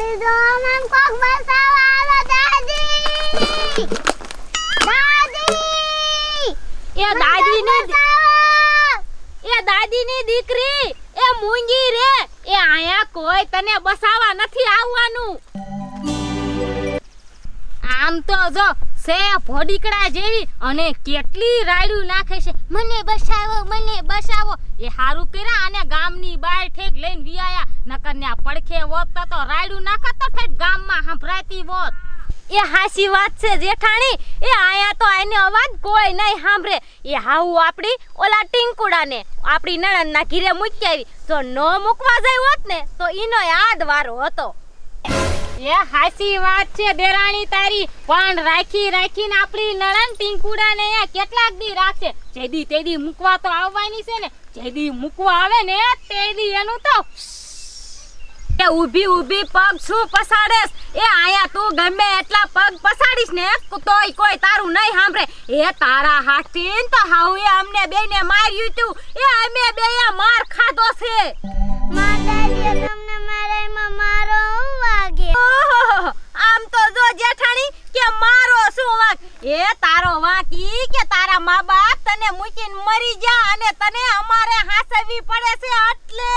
કરી દો મન કોક બસાવા આવો દાદી દાદીની દીકરી એ મૂંગી રે એ આયા કોઈ તને બસાવા નથી આવવાનું આમ તો જો સે ભોડીકડા જેવી અને કેટલી રાયડું નાખે છે મને બસાવો એ હારું કર્યા અને ગામની બાર ઠેક લઈને વિયાયા નકર ને પડખે હોત તો રાયડું નાખત તો ઠેક ગામમાં સંભળાતી હોત એ હાસી વાત છે જેઠાણી એ આયા તો આને અવાજ કોઈ નહીં સાંભળે એ હાઉ આપડી ઓલા ટીંકુડાને આપડી નણંદના ઘીરે મૂકી આવી જો ન મૂકવા જાય હોત ને તો ઈનો યાદ વારો હતો એ હાસી વાત છે દેરાણી તારી પણ રાખીને આપડી નણંદ ટીંકુડાને કેટલાક દી રાખશે જેદી તેદી મૂકવા તો આવવાની છે ને જેદી મૂકવા આવે ને તેદી એનું તો એ ઊભી પગ શું પસાડેસ એ આયા તું ગમે એટલા પગ પસાડીશ ને તોય કોઈ તારું નહીં સાંભળે એ તારા હાથથી તો હાઉએ અમને બેને માર્યું તું એ અમે બેએ માર ખાધો છે માતાજી તમને મારામાં મારો વાગે આમ તો જો જેઠાણી કે મારો શું વાક એ તારો વાક ઈ કે તારા મા બાપ તને મૂકીને મરી જા અને તને અમારે હાસવી પડે છે એટલે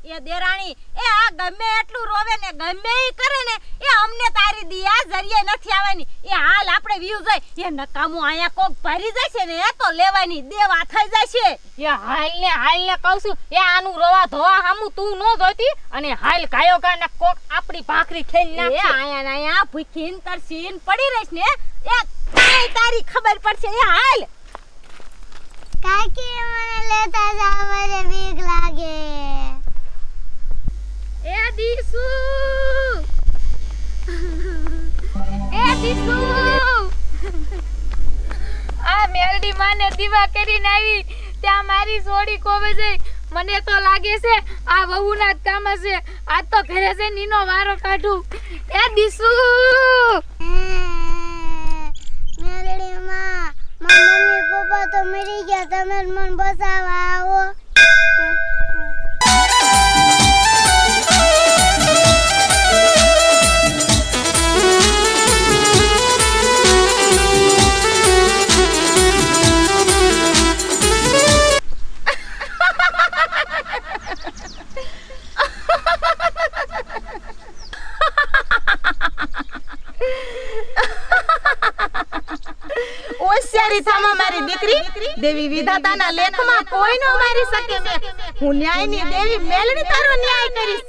એ દેરાણી એ આ ગમે એટલું રોવે ને ગમે ઈ કરે ને એ અમને તારી દિયા જરીએ નથી આવવાની એ હાલ આપણે વ્યુ જાય એ નકામું આયા કોક ભરી જાય છે ને એ તો લેવાની દેવા થઈ જાય છે એ હાલ ને કહું છું એ આનું રોવા ધોવા હામું તું નો જોતી અને હાલ કાયો કાને કોક આપડી ભાખરી ખેલ નાખે એ આયા ને આયા ભૂખીન તરસીન પડી રહીશ ને એ તારી ખબર પડશે એ હાલ કાકી મને લેતા જાવ મને બીક લાગે એ દીસુ આ મેરડી માને દીવા કરીને આવી ત્યાં મારી સોડી કોવે જઈ મને તો લાગે છે આ વહુના જ કામ છે આજ તો ઘરે છે નીનો વારો કાઢું એ દીસુ મેરડી માં મમ્મી પપ્પા તો મરી ગયા તમે મને બસાવા આવો ઓશિયારી થામા મારી દીકરી દેવી વિધાતાના લેખમાં કોઈ ન મારી શકે મે હું ન્યાયની દેવી મેલડી તારો ન્યાય કરીશ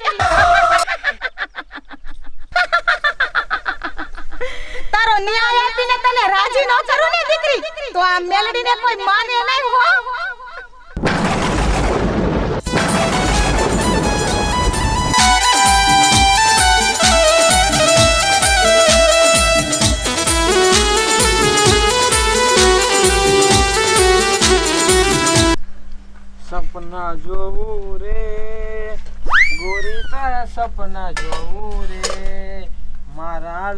તારો ન્યાય આપીને તને રાજી ન કરું ને દીકરી તો આ મેલડીને કોઈ માને નહીં હો સપના જોવું રે ગોરી તારા સપના જોવું રે મારા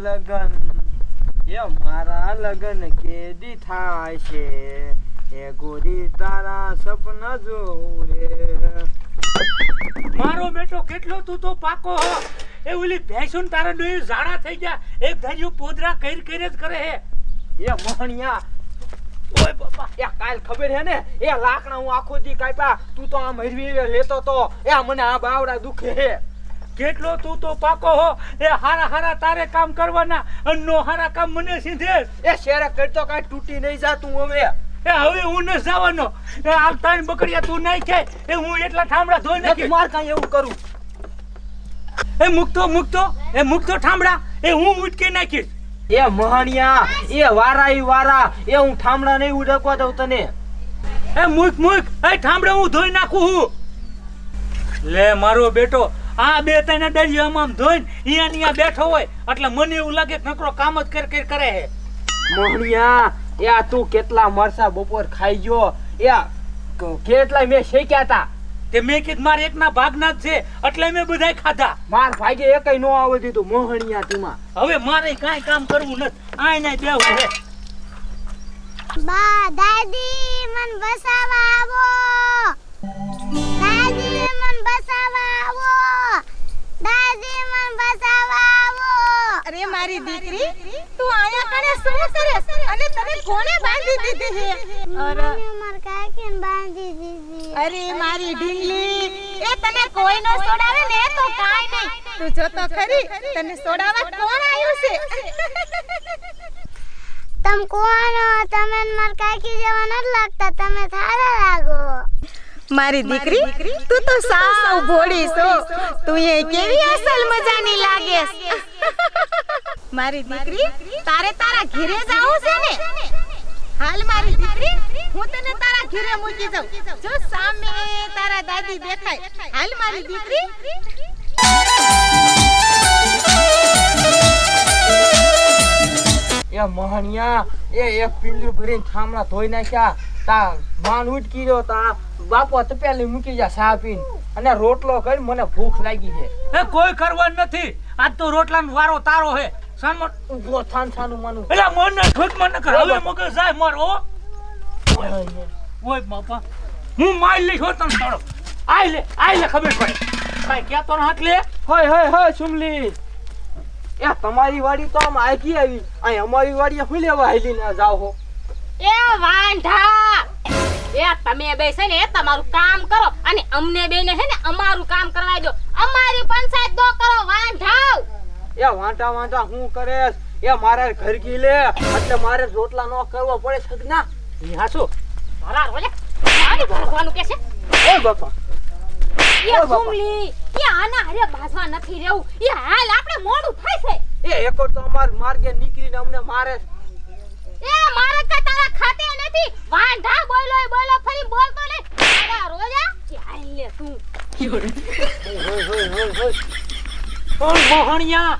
લગન કેદી થાય છે એ ગોરી તારા સપના જોવું રે મારો બેટો કેટલો તું તો પાકો હો એ ઓલી ભેંસુન તારા ડોઈ ઝાડા થઈ ગયા એક ધાર્યું પોદરા કઈર જ કરે હે એ મોહણિયા ઓય બાપા એ કાલ ખબર હે ને એ લાકડા હું આખો દી કાપ્યા તું તો આમ હરવી લેતો તો એ મને આ બાવડા દુખે હે કેટલો તું તો પાકો હો એ હારા તારે કામ કરવાના અન્નો હારા કામ મને સીધે એ શેરે કરતો કાઈ તૂટી નહીં જાતું હવે એ હવે હું ન જવાનો એ આ ત્રણ બકરિયા તું નહીં ખાય એ હું એટલા ઠામડા ધોઈ નાખી માર કાઈ એવું કરું એ મુકતો ઠામડા એ હું ઉટકી નાખીશ એ મહાણિયા એ વારા એ હું ઠામડા નહીં ઉડકવા દઉં તને એ મુક એ ઠામડા હું ધોઈ નાખું હું લે મારો બેટો આ બે તને દરિયામાં ધોઈને અહીંયા બેઠો હોય એટલે મને એવું લાગે નકરો કામ જ કરે હે મોહણિયા એ તું કેટલા મરસા બપોર ખાઈ ગયો એ કેટલા મેં શેક્યા તા તે મેં કીધું મારે એકના ભાગના જ છે એટલે મેં બધાય ખાધા માર ભાગે એકય નો આવે દીધું મોહણિયા તીમાં હવે મારે કાંઈ કામ કરવું નથી આય ના બેહું હે બા દાદી મન બસાવા આવો દાદી મન બસાવા આવો દાદી મન બસાવા મારી દીકરી તું આયા કણે શું કરે અને તને કોણે બાંધી દીધી છે મમ્મી માર કાકીને બાંધી દીધી. અરે મારી ઢીંગલી એ તને કોઈ નો સોડાવે ને તો કાઈ નહીં તું જો તો ખરી તને સોડાવા કોણ આવ્યું છે તમ કોણ હો? તમે ને માર કાકી જેવા નથી લાગતા, તમે સારા લાગો. મારી દીકરી તું તો સાવ ભોળી છો તું એ કેવી અસલ મજાની લાગેસ મારી દીકરી તારે તારા ઘરે જાવું છે ને હાલ મારી દીકરી હું તને તારા ઘરે મૂકી જાઉં જો સામે તારા દાદી દેખાય હાલ મારી દીકરી એ મહણિયા એ એક પિંજરું ભરીને ઠામડા ધોઈ નાખ્યા તા માન ઉટકી રહ્યો તા બાપો તપેલી મૂકી જા ચા પીને અને રોટલો કરી મને ભૂખ લાગી છે એ કોઈ કરવાનું નથી આજ તો રોટલાનો વારો તારો હે સાનમો ઊભો થાન થાનું માનું એલા મન ન ઠોક મન ન કર હવે મગજ જાય મારો ઓય બાપા હું માર લઈશ હો તને તારો આઈ લે ખબર પડે કાઈ કેતો ન હાથ લે હોય સુમલી એ તમારી વાડી તો આમ આગી આવી અહીં અમારી વાડીએ હું લેવા હાલીને જાવ હો એ વાંઢા એ તમે બે છે ને તમારું કામ કરો અને અમને બેને હે ને અમારું કામ કરવા દો અમારી પંચાયત દો કરો વાંઢાવ એ વાંટા હું કરે એ મારે ઘર કી લે એટલે મારે રોટલા નો કરવો પડે સગના એ હાસો મારા રોલે મારી ભરવાનું કે છે એ બાપા એ સુમલી એ આના હારે બાજવા નથી રહેવું એ હાલ આપણે મોડું થાય છે એ એકો તો અમાર માર્ગે નીકળીને અમને મારે એ મારા કા તારા ખાતે નથી વાંઢા બોલો ફરી બોલતો ને મારા રોજા કે હાલ લે તું પણ મોહણિયા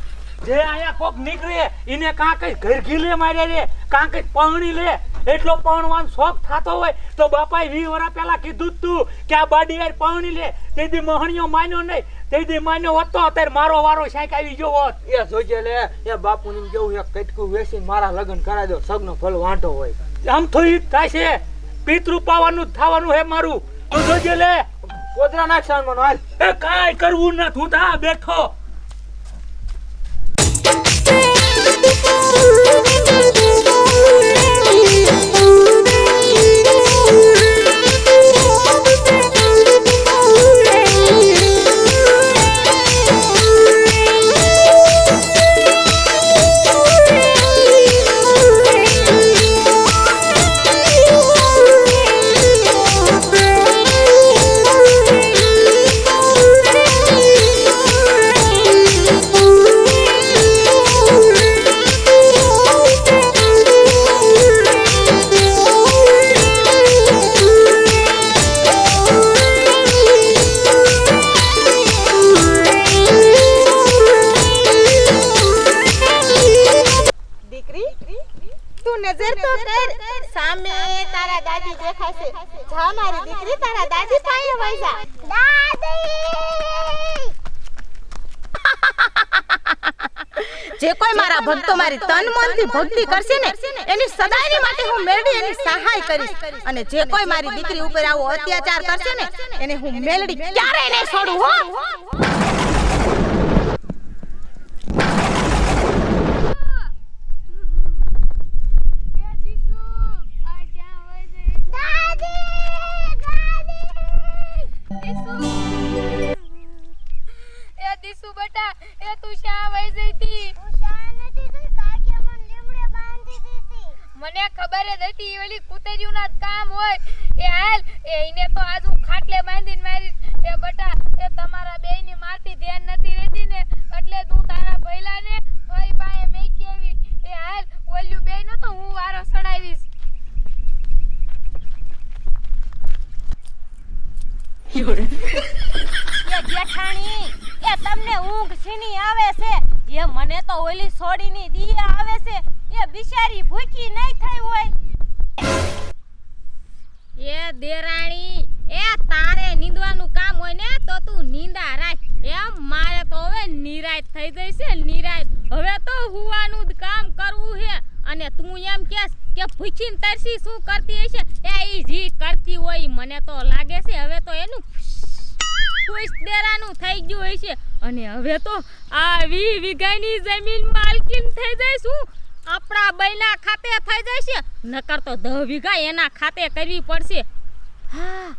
જે આયા કોક નીકળે એને કાં કઈ ઘર ઘીલે માર્યા રે કાં કઈ પહણી લે એટલો પહણવાનો શોખ થાતો હોય તો બાપાએ 20 વર્ષ પહેલા કીધું તું કે આ બાડી યાર પહણી લે તેથી મોહણિયો માન્યો નહીં તેથી માન્યો હોત તો અત્યારે મારો વારો શાક આવી ગયો હોત એ જોજે લે એ બાપુની જેવું એક કટકું વેચીને મારા લગ્ન કરાવી દો સગનો ભલો વાંટો હોય આમ તો ઈ થાય છે પિતૃ પાવાનું જ થવાનું હે મારું તો જોજે લે કોદરા નાખશાન મનો હાલ એ કાંઈ કરવું ન તું તા બેઠો નજર તો કર સામે તારા દાદી દેખાય છે જા મારી દીકરી તારા દાદી પાસે વઈ જા દાદી જે કોઈ મારા ભક્તો મારી તન મનથી ભક્તિ કરશે ને એની સદાયની માટે હું મેલડી એની સહાય કરીશ અને જે કોઈ મારી દીકરી ઉપર આવો અત્યાચાર કરશે ને એને હું મેલડી ક્યારેય નહીં છોડું હો દીસુ બેટા એ તું શા વઈ જઈતી મને ખબર જ હતી એ ઓલી કુતરીઓના કામ હોય એ હાલ એને તો આજ હું ખાટલે બાંધીને મારીશ એ બેટા એ તમારા બેયની મારતી ધ્યાન નથી રહેતી ને એટલે તું તારા ભઈલાને ભાઈ પાસે મેકી આવી એ હાલ ઓલ્યું બેયનો તો હું વારો સડાવીશ એ જેઠાણી એ તમને ઊંઘ છીની આવે છે એ મને તો ઓલી સોડીની દી આવે છે એ બિચારી ભૂખી નહીં થઈ હોય એ દેરાણી એ તારે નીંદવાનું કામ હોય ને તો તું નીંદા રાખ એમ મારે તો હવે નિરાત થઈ જશે નિરાત હવે તો હુવાનું જ કામ કરવું છે અને તું એમ કહેસ કે ભૂખીને તરસી શું કરતી હશે એ ઈ જી કરતી હોય મને તો લાગે છે હવે તો એનું ખુશ દેરાનું થઈ ગયું હશે અને હવે તો આ 20 વીઘાની જમીન માલકીન થઈ જઈશું. આપણા બૈના ખાતે થઈ જશે, નકર તો 10 વીઘા એના ખાતે કરવી પડશે. હા,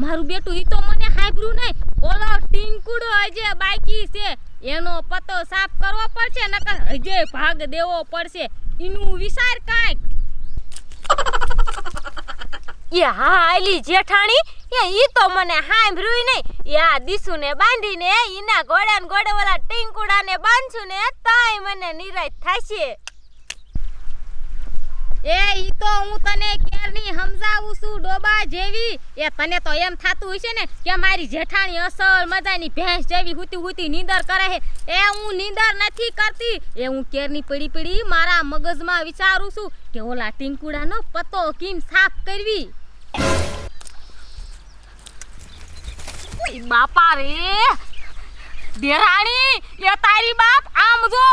મારું બેટું ઈ તો મને હાંભળ્યું નહીં. ઓલો ટીંકુડો હજે બાકી છે, એનો પતો સાફ કરવો પડશે, નકર હજે ભાગ દેવો પડશે. ઈનું વિચાર કાંઈક. એ હા આલી જેઠાણી ઈ તો મને હાંભળ્યું નહીં. યા દીસુને બાંધીને ઈના ઘોડા ને ઘોડે ઓલા ટીંકુડાને બાંધશું ને તાય મને નિરાશ થશે. એ ઈ તો હું તને કેરની સમજાવું છું ડોબા જેવી. એ તને તો એમ થાતું હશે ને કે મારી જેઠાણી અસલ મજાની ભેંસ જેવી હુતી હુતી નીંદર કરે છે. એ હું નીંદર નથી કરતી, એ હું કેરની પડી પડી મારા મગજમાં વિચારું છું કે ઓલા ટીંકુડાનો પતો કેમ સાફ કરવી. ઓય બાપા રે દેરાણી, એ તારી બાપ આમ જો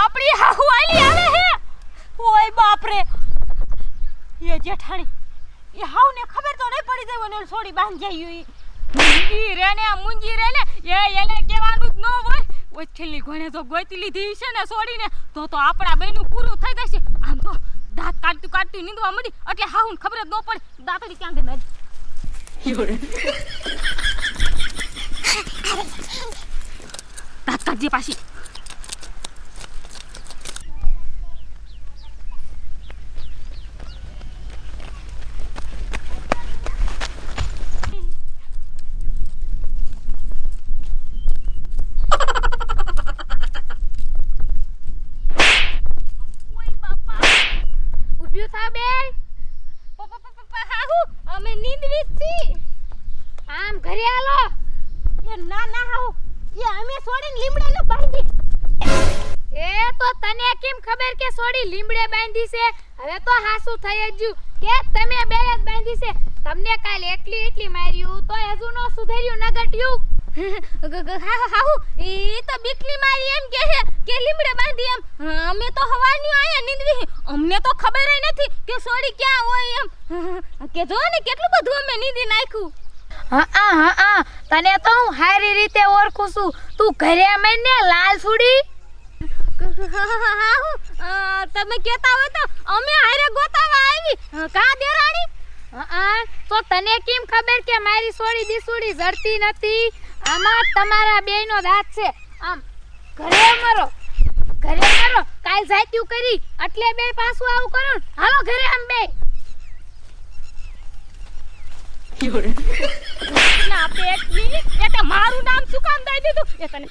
આપણી હાહુઆલી આવે હે. ઓય બાપ રે, એ જેઠાણી એ હાવ ને ખબર તો નહીં પડી જાય ને છોડી બાંધી જાય. મુંજી રે ને એ એને કહેવાનું જ ન હોય. ઓય છેલ્લી ઘણે જો ગોતી લીધી છે ને છોડીને તો આપણા બેનું પૂરું થઈ જશે. આમ તો દાંત કાઢતું કાઢતું નીંદવા મળી એટલે હાવ ને ખબર જ ન પડે દાંતડી ક્યાં ગઈ મારી. દાંત કાઢજે પાછી. અમે નીંદવી છી. આમ ઘરે આલો. એ ના ના હાઉ, એ અમે છોડીને લીમડે ન બાંધી. એ તો તને કેમ ખબર કે છોડી લીમડે બાંધી છે? હવે તો હાસુ થઈ જ કે તમે બે જ બાંધી છે. તમને કાલ એટલી માર્યું તો હજુ નો સુધર્યું નગટ્યું. હાહુ ઈ તો બીકલી મારી એમ કે છે કે લીમડે બાંધી એમ. અમે તો હવાની આયા નીંદવી, અમને તો ખબર ય નથી કે છોડી ક્યાં હોય એમ. કે જો ને કેટલું બધું અમે નીંદી નાખ્યું. હા તને તો હું સારી રીતે ઓળખું છું. તું ઘરે મને લાલ સુડી. તમે કહેતા હોય તો અમે હારે ગોતાવા આવી. કા દેરાણી? તો તને કેમ ખબર કે મારી સોડી દીસુડી જડતી નથી? આમાં તમારા બેયનો દાંત છે. આમ ઘરે મરો કાલ જાત્યું કરી એટલે બે પાછું આવું કરો. હાલો ઘરે આમ બે. ના પેટની એટલે મારું નામ શું કામ દઈ દીધું? એ તને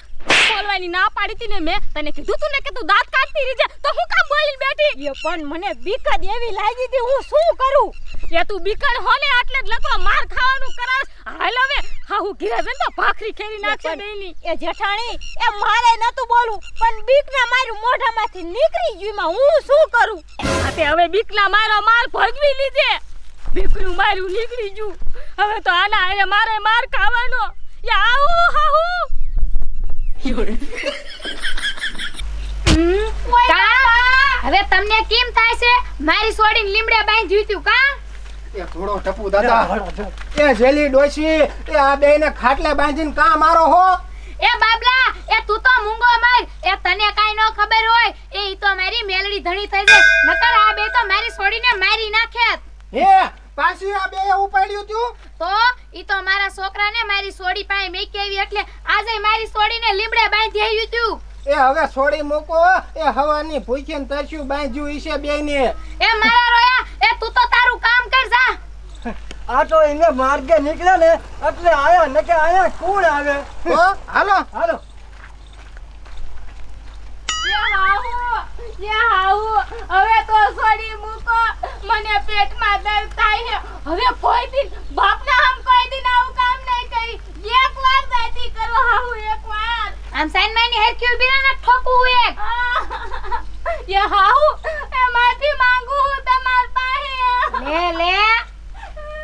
બોલવાની ના પાડી હતી ને મેં તને કીધું તું ને કે તું દાંત કાઢતી રહી તો હું કામ બોલીને બેઠી? એ પણ મને બીક જ એવી લાગી હતી, હું શું કરું? એ તું બીકણ હો ને એટલે જ લકડો માર ખાવાનું કરાસ. હાલ હવે હા હું ઘીરે જઈને તો ભાખરી ખેરી નાખશે બેની. એ જેઠાણી એ મારે નતું બોલવું પણ બીકના મારું મોઢામાંથી નીકળી ગયું, માં હું શું કરું? તે હવે બીકના મારો માર ભગવી લીધે. બીકનું મારું નીકળી ગયું, હવે તો આના આરે મારે માર ખાવાનો. એ આવું હાહુ હવે તમને કેમ થાય છે? મારી સોડીને લીમડે બાંધી દીધું કા? એ થોડો ટપુ દાદા, એ જેલી ડોશી, એ આ બેયને ખાટલે બાંધીને કા મારો હો? એ બાબલા, એ તું તો મૂંગો માર. એ તને કાઈ ન ખબર હોય, એ ઈ તો મારી મેલડી ધણી થઈ જાય. નકર આ બે તો મારી સોડીને મારી નાખે. હે પાછી આ બે ઉપાડ્યું તું? તો ઈ તો મારા છોકરાને મારી સોડી પાસે મેકી આવી એટલે આજે મારી સોડીને લીમડે બાંધી આવ્યું તું. એ હવે છોડી મૂકો, એ હવાની ભૂખી ને તરસ્યું બાંધ્યું ઈશે બેયને. એ મારા રોયા, એ તું તો તારું કામ કર જા. આ તો એને માર્ગે નીકળે ને એટલે આયા ને કે આયા કોણ આવે? હો હાલો હાલો. હવે તો છોડી મૂકો, મને પેટમાં દર્દ થાય છે. હવે કોઈ દી બાપના આમ કોઈ દી આવું કામ નહીં કરી. એકવાર દાતી કરો હાહુ, એકવાર. આમ સાઈન માની હેરખી ઉભી રહે ને ઠોકું એક. એ હાહુ